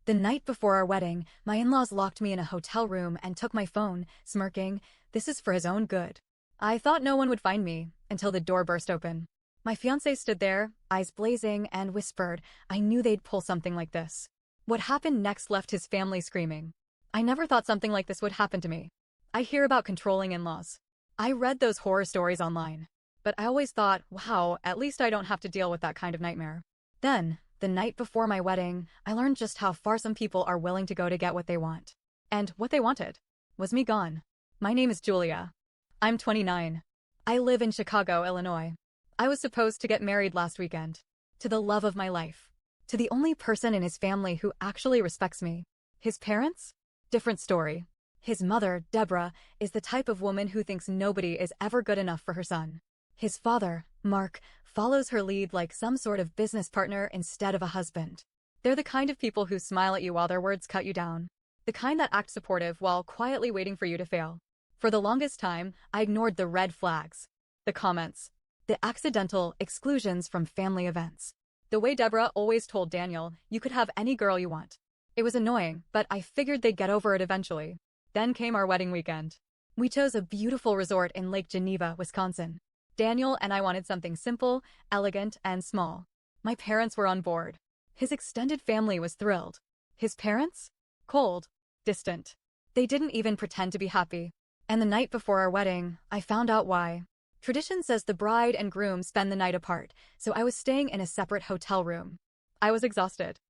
The night before our wedding, my in-laws locked me in a hotel room and took my phone, smirking, "This is for his own good." I thought no one would find me, until the door burst open. My fiancé stood there, eyes blazing, and whispered, "I knew they'd pull something like this." What happened next left his family screaming. I never thought something like this would happen to me. I hear about controlling in-laws. I read those horror stories online. But I always thought, wow, at least I don't have to deal with that kind of nightmare. Then, the night before my wedding, I learned just how far some people are willing to go to get what they want. And what they wanted was me gone. My name is Julia. I'm 29. I live in Chicago, Illinois. I was supposed to get married last weekend. To the love of my life. To the only person in his family who actually respects me. His parents? Different story. His mother, Deborah, is the type of woman who thinks nobody is ever good enough for her son. His father, Mark, follows her lead like some sort of business partner instead of a husband. They're the kind of people who smile at you while their words cut you down. The kind that act supportive while quietly waiting for you to fail. For the longest time, I ignored the red flags. The comments. The accidental exclusions from family events. The way Deborah always told Daniel, "You could have any girl you want." It was annoying, but I figured they'd get over it eventually. Then came our wedding weekend. We chose a beautiful resort in Lake Geneva, Wisconsin. Daniel and I wanted something simple, elegant, and small. My parents were on board. His extended family was thrilled. His parents? Cold. Distant. They didn't even pretend to be happy. And the night before our wedding, I found out why. Tradition says the bride and groom spend the night apart, so I was staying in a separate hotel room. I was exhausted.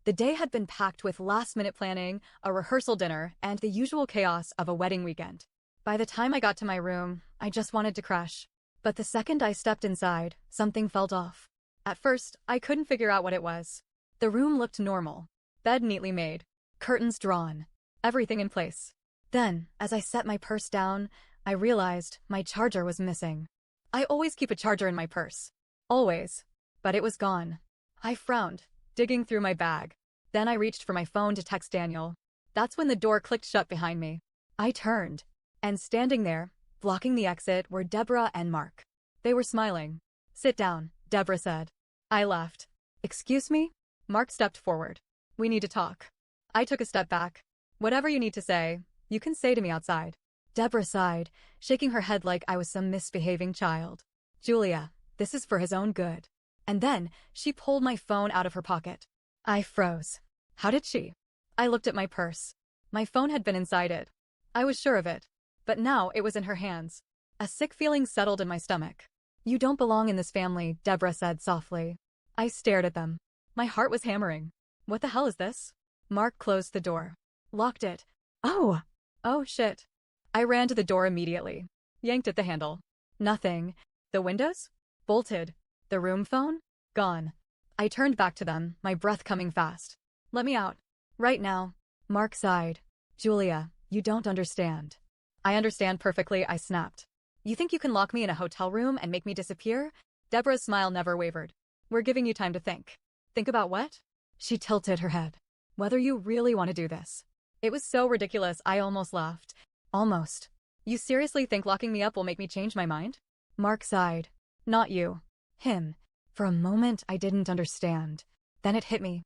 The day had been packed with last-minute planning, a rehearsal dinner, and the usual chaos of a wedding weekend. By the time I got to my room, I just wanted to crash. But the second I stepped inside, something felt off. At first, I couldn't figure out what it was. The room looked normal. Bed neatly made. Curtains drawn. Everything in place. Then, as I set my purse down, I realized my charger was missing. I always keep a charger in my purse. Always. But it was gone. I frowned, digging through my bag. Then I reached for my phone to text Daniel. That's when the door clicked shut behind me. I turned. And standing there, blocking the exit, were Deborah and Mark. They were smiling. "Sit down," Deborah said. I laughed. "Excuse me?" Mark stepped forward. "We need to talk." I took a step back. "Whatever you need to say, you can say to me outside." Deborah sighed, shaking her head like I was some misbehaving child. "Julia, this is for his own good." And then, she pulled my phone out of her pocket. I froze. How did she? I looked at my purse. My phone had been inside it. I was sure of it. But now it was in her hands. A sick feeling settled in my stomach. "You don't belong in this family," Deborah said softly. I stared at them. My heart was hammering. What the hell is this? Mark closed the door. Locked it. Oh! Oh shit. I ran to the door immediately. Yanked at the handle. Nothing. The windows? Bolted. The room phone? Gone. I turned back to them, my breath coming fast. "Let me out. Right now." Mark sighed. "Julia, you don't understand." "I understand perfectly," I snapped. "You think you can lock me in a hotel room and make me disappear?" Deborah's smile never wavered. "We're giving you time to think." "Think about what?" She tilted her head. "Whether you really want to do this." It was so ridiculous I almost laughed. Almost. "You seriously think locking me up will make me change my mind?" Mark sighed. "Not you. Him." For a moment I didn't understand. Then it hit me.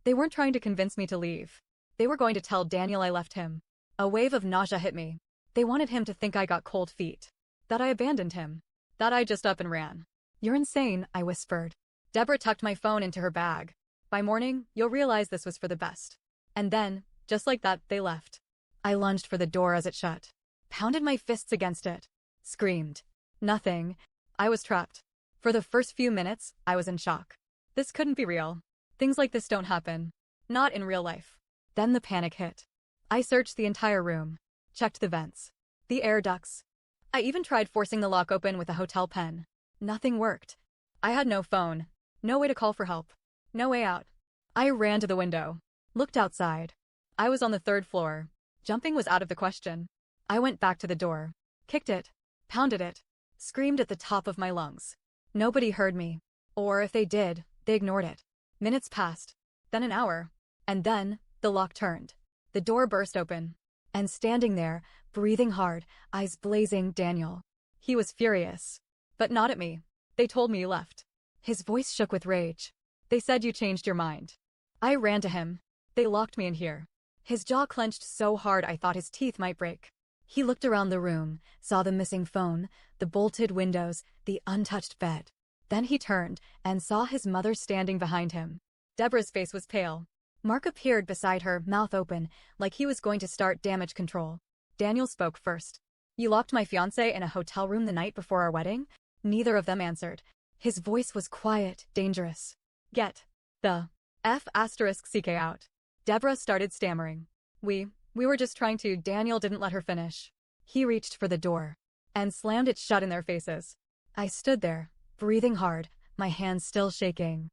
They weren't trying to convince me to leave. They were going to tell Daniel I left him. A wave of nausea hit me. They wanted him to think I got cold feet. That I abandoned him. That I just up and ran. "You're insane," I whispered. Deborah tucked my phone into her bag. "By morning, you'll realize this was for the best." And then, just like that, they left. I lunged for the door as it shut. Pounded my fists against it. Screamed. Nothing. I was trapped. For the first few minutes, I was in shock. This couldn't be real. Things like this don't happen. Not in real life. Then the panic hit. I searched the entire room. Checked the vents. The air ducts. I even tried forcing the lock open with a hotel pen. Nothing worked. I had no phone. No way to call for help. No way out. I ran to the window. Looked outside. I was on the 3rd floor. Jumping was out of the question. I went back to the door. Kicked it. Pounded it. Screamed at the top of my lungs. Nobody heard me. Or if they did, they ignored it. Minutes passed. Then an hour. And then, the lock turned. The door burst open. And standing there, breathing hard, eyes blazing, Daniel. He was furious. But not at me. "They told me you left." His voice shook with rage. "They said you changed your mind." I ran to him. They locked me in here. His jaw clenched so hard I thought his teeth might break. He looked around the room, saw the missing phone, the bolted windows, the untouched bed. Then he turned and saw his mother standing behind him. Deborah's face was pale. Mark appeared beside her, mouth open, like he was going to start damage control. Daniel spoke first. "You locked my fiancé in a hotel room the night before our wedding?" Neither of them answered. His voice was quiet, dangerous. "Get the F***ck out." Deborah started stammering. We were just trying to." Daniel didn't let her finish. He reached for the door and slammed it shut in their faces. I stood there, breathing hard, my hands still shaking.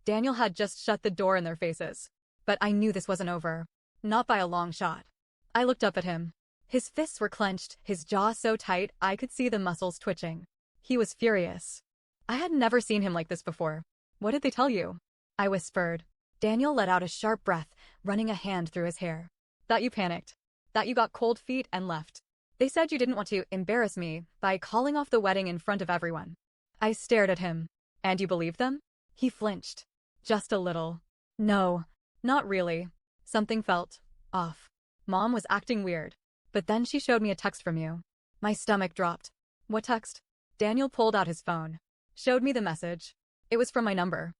Daniel had just shut the door in their faces. But I knew this wasn't over. Not by a long shot. I looked up at him. His fists were clenched, his jaw so tight I could see the muscles twitching. He was furious. I had never seen him like this before. "What did they tell you?" I whispered. Daniel let out a sharp breath, running a hand through his hair. "That you panicked. That you got cold feet and left. They said you didn't want to embarrass me by calling off the wedding in front of everyone." I stared at him. "And you believed them?" He flinched. "Just a little." "No, not really." Something felt off. Mom was acting weird. But then she showed me a text from you. My stomach dropped. "What text?" Daniel pulled out his phone. Showed me the message. It was from my number.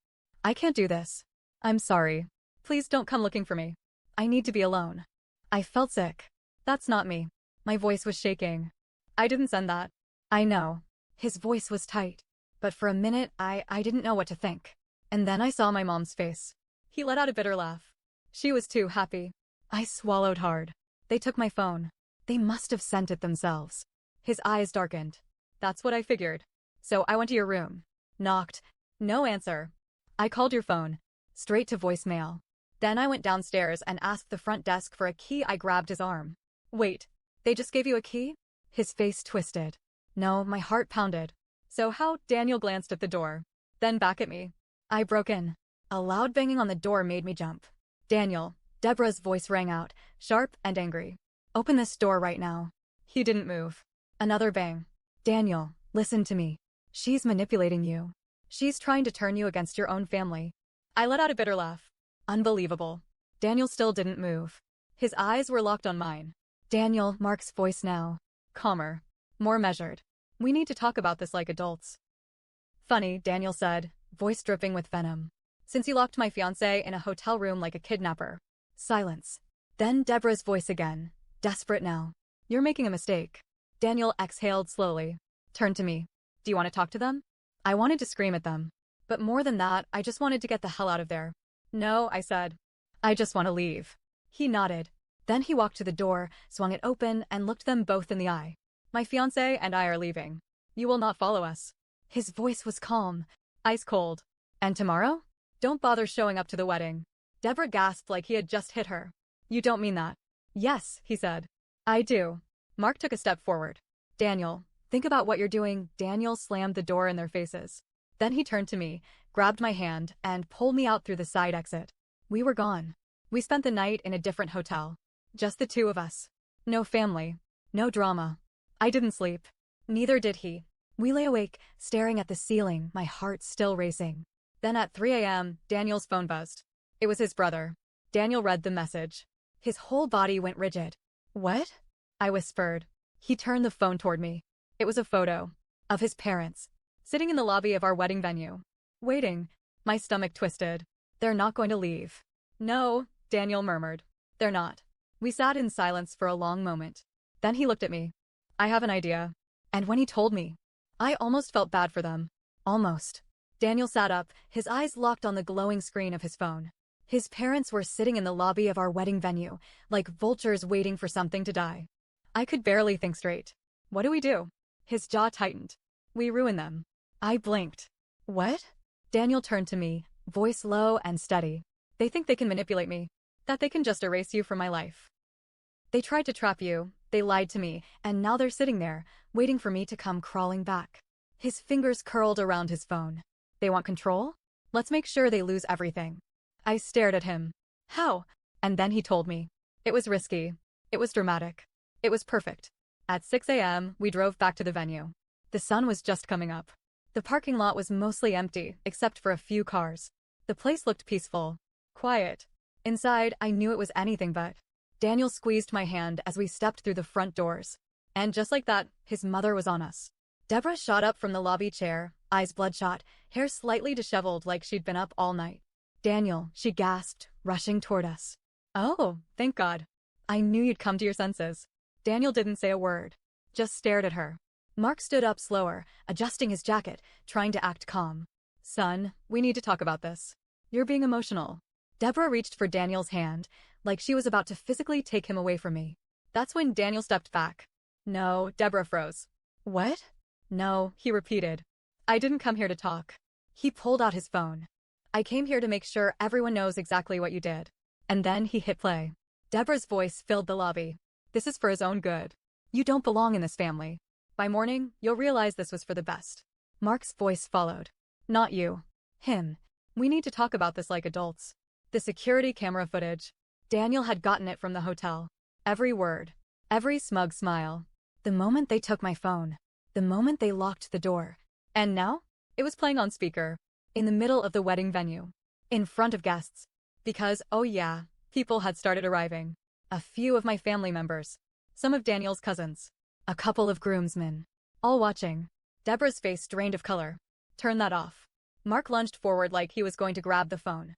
"I can't do this. I'm sorry. Please don't come looking for me. I need to be alone." I felt sick. "That's not me." My voice was shaking. "I didn't send that." "I know." His voice was tight. But for a minute, I didn't know what to think. And then I saw my mom's face. He let out a bitter laugh. She was too happy. I swallowed hard. "They took my phone. They must have sent it themselves." His eyes darkened. "That's what I figured. So I went to your room. Knocked. No answer. I called your phone. Straight to voicemail. Then I went downstairs and asked the front desk for a key." I grabbed his arm. "Wait, they just gave you a key?" His face twisted. No, my heart pounded. "So how?" Daniel glanced at the door. Then back at me. I broke in. A loud banging on the door made me jump. "Daniel." Deborah's voice rang out, sharp and angry. "Open this door right now." He didn't move. Another bang. "Daniel, listen to me. She's manipulating you. She's trying to turn you against your own family." I let out a bitter laugh. Unbelievable. Daniel still didn't move. His eyes were locked on mine. "Daniel," Mark's voice now. Calmer. More measured. "We need to talk about this like adults." "Funny," Daniel said, voice dripping with venom. "Since you locked my fiancé in a hotel room like a kidnapper." Silence. Then Deborah's voice again. Desperate now. "You're making a mistake." Daniel exhaled slowly. Turned to me. "Do you want to talk to them?" I wanted to scream at them. But more than that, I just wanted to get the hell out of there. "No," I said. "I just want to leave." He nodded. Then he walked to the door, swung it open, and looked them both in the eye. "My fiancé and I are leaving. You will not follow us." His voice was calm. Ice cold. "And tomorrow? Don't bother showing up to the wedding." Deborah gasped like he had just hit her. "You don't mean that." "Yes," he said. "I do." Mark took a step forward. "Daniel, think about what you're doing." Daniel slammed the door in their faces. Then he turned to me, grabbed my hand, and pulled me out through the side exit. We were gone. We spent the night in a different hotel. Just the two of us. No family. No drama. I didn't sleep. Neither did he. We lay awake, staring at the ceiling, my heart still racing. Then at 3 a.m., Daniel's phone buzzed. It was his brother. Daniel read the message. His whole body went rigid. "What?" I whispered. He turned the phone toward me. It was a photo. Of his parents. Sitting in the lobby of our wedding venue. Waiting. My stomach twisted. "They're not going to leave." "No," Daniel murmured. "They're not." We sat in silence for a long moment. Then he looked at me. "I have an idea." And when he told me, I almost felt bad for them. Almost. Daniel sat up, his eyes locked on the glowing screen of his phone. His parents were sitting in the lobby of our wedding venue, like vultures waiting for something to die. I could barely think straight. "What do we do?" His jaw tightened. "We ruin them." I blinked. "What?" Daniel turned to me, voice low and steady. "They think they can manipulate me. That they can just erase you from my life. They tried to trap you, they lied to me, and now they're sitting there, waiting for me to come crawling back." His fingers curled around his phone. "They want control? Let's make sure they lose everything." I stared at him. "How?" And then he told me. It was risky. It was dramatic. It was perfect. At 6 a.m., we drove back to the venue. The sun was just coming up. The parking lot was mostly empty, except for a few cars. The place looked peaceful. Quiet. Inside, I knew it was anything but. Daniel squeezed my hand as we stepped through the front doors. And just like that, his mother was on us. Deborah shot up from the lobby chair, eyes bloodshot, hair slightly disheveled like she'd been up all night. Daniel, she gasped, rushing toward us. Oh, thank God. I knew you'd come to your senses. Daniel didn't say a word, just stared at her. Mark stood up slower, adjusting his jacket, trying to act calm. Son, we need to talk about this. You're being emotional. Deborah reached for Daniel's hand, like she was about to physically take him away from me. That's when Daniel stepped back. No, Deborah froze. What? No, he repeated. I didn't come here to talk. He pulled out his phone. I came here to make sure everyone knows exactly what you did. And then he hit play. Deborah's voice filled the lobby. This is for his own good. You don't belong in this family. By morning, you'll realize this was for the best. Mark's voice followed. Not you. Him. We need to talk about this like adults. The security camera footage. Daniel had gotten it from the hotel. Every word. Every smug smile. The moment they took my phone. The moment they locked the door. And now? It was playing on speaker. In the middle of the wedding venue. In front of guests. Because, oh yeah, people had started arriving. A few of my family members. Some of Daniel's cousins. A couple of groomsmen. All watching. Deborah's face drained of color. Turn that off. Mark lunged forward like he was going to grab the phone.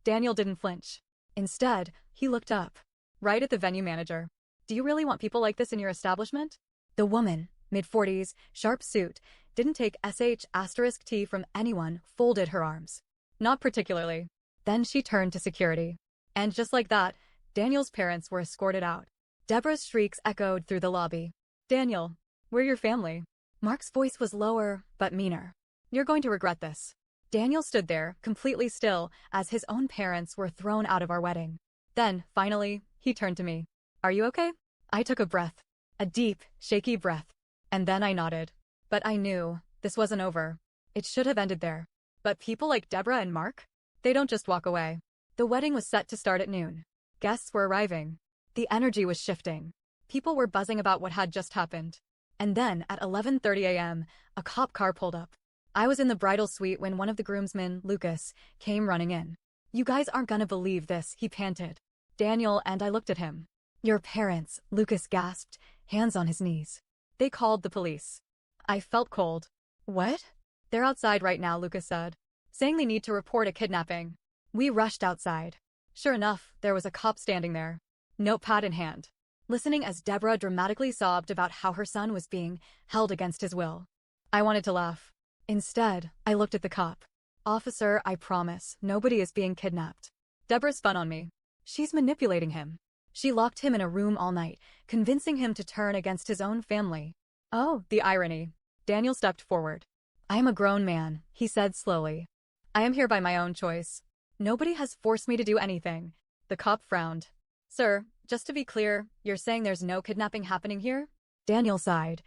Daniel didn't flinch. Instead, he looked up. Right at the venue manager. Do you really want people like this in your establishment? The woman, mid-40s, sharp suit, didn't take sh*T from anyone, folded her arms. Not particularly. Then she turned to security. And just like that, Daniel's parents were escorted out. Deborah's shrieks echoed through the lobby. Daniel, we're your family. Mark's voice was lower, but meaner. You're going to regret this. Daniel stood there, completely still, as his own parents were thrown out of our wedding. Then, finally, he turned to me. Are you okay? I took a breath. A deep, shaky breath. And then I nodded. But I knew, this wasn't over. It should have ended there. But people like Deborah and Mark? They don't just walk away. The wedding was set to start at noon. Guests were arriving. The energy was shifting. People were buzzing about what had just happened. And then, at 11:30 a.m., a cop car pulled up. I was in the bridal suite when one of the groomsmen, Lucas, came running in. You guys aren't gonna believe this, he panted. Daniel and I looked at him. Your parents, Lucas gasped, hands on his knees. They called the police. I felt cold. What? They're outside right now, Lucas said, saying they need to report a kidnapping. We rushed outside. Sure enough, there was a cop standing there, notepad in hand, listening as Deborah dramatically sobbed about how her son was being held against his will. I wanted to laugh. Instead, I looked at the cop. Officer, I promise, nobody is being kidnapped. Deborah spun on me. She's manipulating him. She locked him in a room all night, convincing him to turn against his own family. Oh, the irony. Daniel stepped forward. I am a grown man, he said slowly. I am here by my own choice. Nobody has forced me to do anything. The cop frowned. Sir, just to be clear, you're saying there's no kidnapping happening here? Daniel sighed.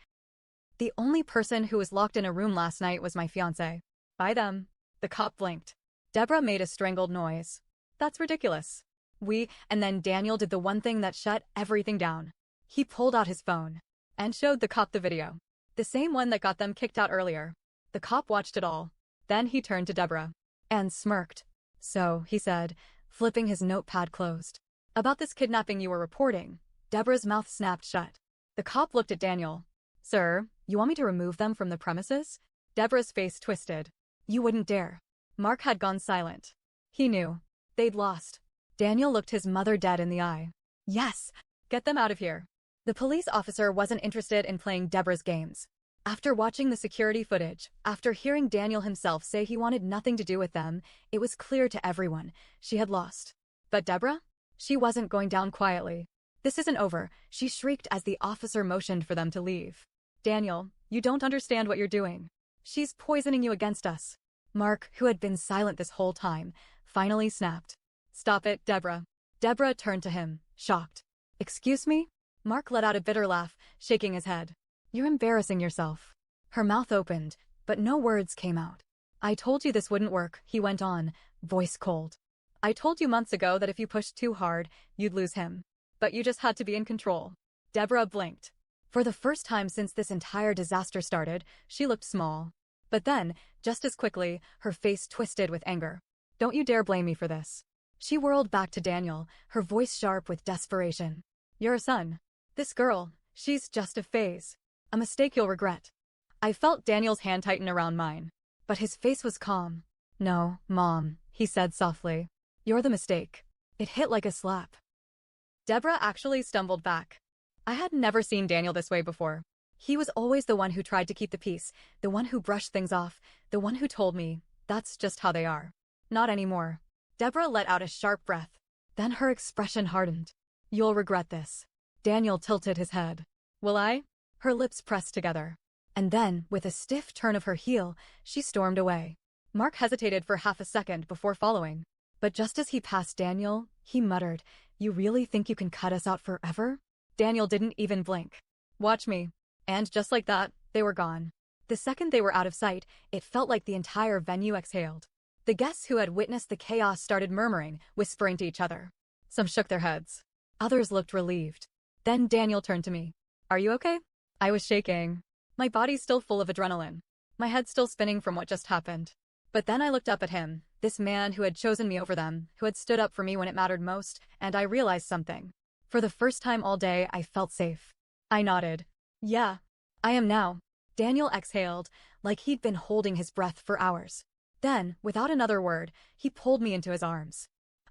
The only person who was locked in a room last night was my fiancé. By them. The cop blinked. Deborah made a strangled noise. That's ridiculous. And then Daniel did the one thing that shut everything down. He pulled out his phone and showed the cop the video. The same one that got them kicked out earlier. The cop watched it all. Then he turned to Deborah and smirked. So, he said, flipping his notepad closed. About this kidnapping you were reporting. Deborah's mouth snapped shut. The cop looked at Daniel. Sir, you want me to remove them from the premises? Deborah's face twisted. You wouldn't dare. Mark had gone silent. He knew. They'd lost. Daniel looked his mother dead in the eye. Yes, get them out of here. The police officer wasn't interested in playing Deborah's games. After watching the security footage, after hearing Daniel himself say he wanted nothing to do with them, it was clear to everyone she had lost. But Deborah? She wasn't going down quietly. This isn't over, she shrieked as the officer motioned for them to leave. Daniel, you don't understand what you're doing. She's poisoning you against us. Mark, who had been silent this whole time, finally snapped. Stop it, Deborah. Deborah turned to him, shocked. Excuse me? Mark let out a bitter laugh, shaking his head. You're embarrassing yourself. Her mouth opened, but no words came out. I told you this wouldn't work, he went on, voice cold. I told you months ago that if you pushed too hard, you'd lose him. But you just had to be in control. Deborah blinked. For the first time since this entire disaster started, she looked small. But then, just as quickly, her face twisted with anger. Don't you dare blame me for this. She whirled back to Daniel, her voice sharp with desperation. You're a son. This girl, she's just a phase. A mistake you'll regret. I felt Daniel's hand tighten around mine. But his face was calm. No, Mom, he said softly. You're the mistake. It hit like a slap. Deborah actually stumbled back. I had never seen Daniel this way before. He was always the one who tried to keep the peace, the one who brushed things off, the one who told me, that's just how they are. Not anymore. Deborah let out a sharp breath. Then her expression hardened. You'll regret this. Daniel tilted his head. Will I? Her lips pressed together. And then, with a stiff turn of her heel, she stormed away. Mark hesitated for half a second before following. But just as he passed Daniel, he muttered, You really think you can cut us out forever? Daniel didn't even blink. Watch me. And just like that, they were gone. The second they were out of sight, it felt like the entire venue exhaled. The guests who had witnessed the chaos started murmuring, whispering to each other. Some shook their heads. Others looked relieved. Then Daniel turned to me. Are you okay? I was shaking. My body's still full of adrenaline. My head still spinning from what just happened. But then I looked up at him, this man who had chosen me over them, who had stood up for me when it mattered most, and I realized something. For the first time all day, I felt safe. I nodded. Yeah, I am now. Daniel exhaled, like he'd been holding his breath for hours. Then, without another word, he pulled me into his arms.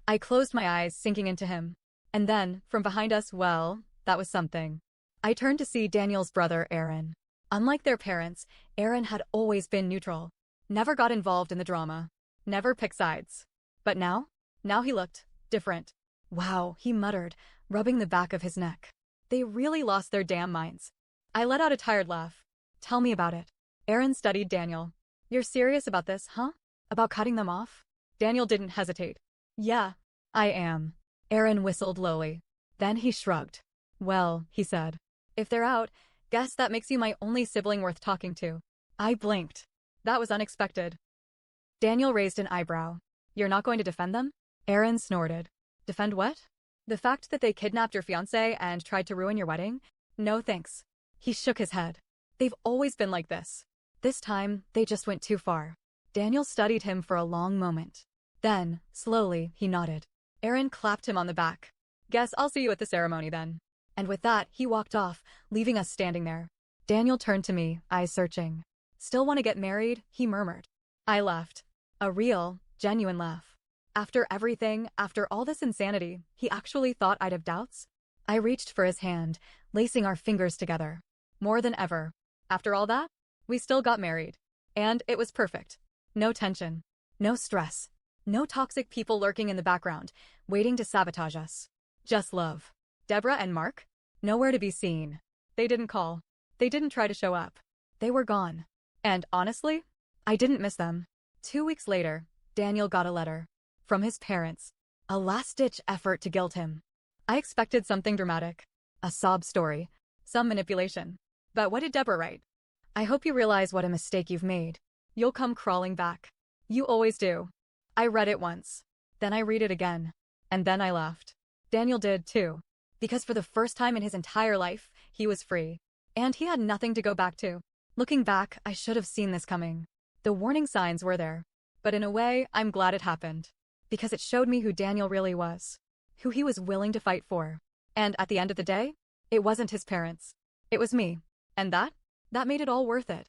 I closed my eyes, sinking into him. And then, from behind us, well, that was something. I turned to see Daniel's brother, Aaron. Unlike their parents, Aaron had always been neutral. Never got involved in the drama. Never picked sides. But now he looked different. Wow, he muttered, rubbing the back of his neck. They really lost their damn minds. I let out a tired laugh. Tell me about it. Aaron studied Daniel. You're serious about this, huh? About cutting them off? Daniel didn't hesitate. Yeah, I am. Aaron whistled lowly. Then he shrugged. Well, he said. If they're out, guess that makes you my only sibling worth talking to. I blinked. That was unexpected. Daniel raised an eyebrow. You're not going to defend them? Aaron snorted. Defend what? The fact that they kidnapped your fiancé and tried to ruin your wedding? No thanks. He shook his head. They've always been like this. This time, they just went too far. Daniel studied him for a long moment. Then, slowly, he nodded. Aaron clapped him on the back. Guess I'll see you at the ceremony then. And with that, he walked off, leaving us standing there. Daniel turned to me, eyes searching. Still want to get married? He murmured. I laughed. A real, genuine laugh. After everything, after all this insanity, he actually thought I'd have doubts? I reached for his hand, lacing our fingers together. More than ever. After all that, we still got married. And it was perfect. No tension. No stress. No toxic people lurking in the background, waiting to sabotage us. Just love. Deborah and Mark? Nowhere to be seen. They didn't call. They didn't try to show up. They were gone. And honestly, I didn't miss them. 2 weeks later, Daniel got a letter. From his parents. A last-ditch effort to guilt him. I expected something dramatic. A sob story. Some manipulation. But what did Deborah write? I hope you realize what a mistake you've made. You'll come crawling back. You always do. I read it once. Then I read it again. And then I laughed. Daniel did too. Because for the first time in his entire life, he was free. And he had nothing to go back to. Looking back, I should have seen this coming. The warning signs were there. But in a way, I'm glad it happened. Because it showed me who Daniel really was. Who he was willing to fight for. And at the end of the day, it wasn't his parents. It was me. And that made it all worth it.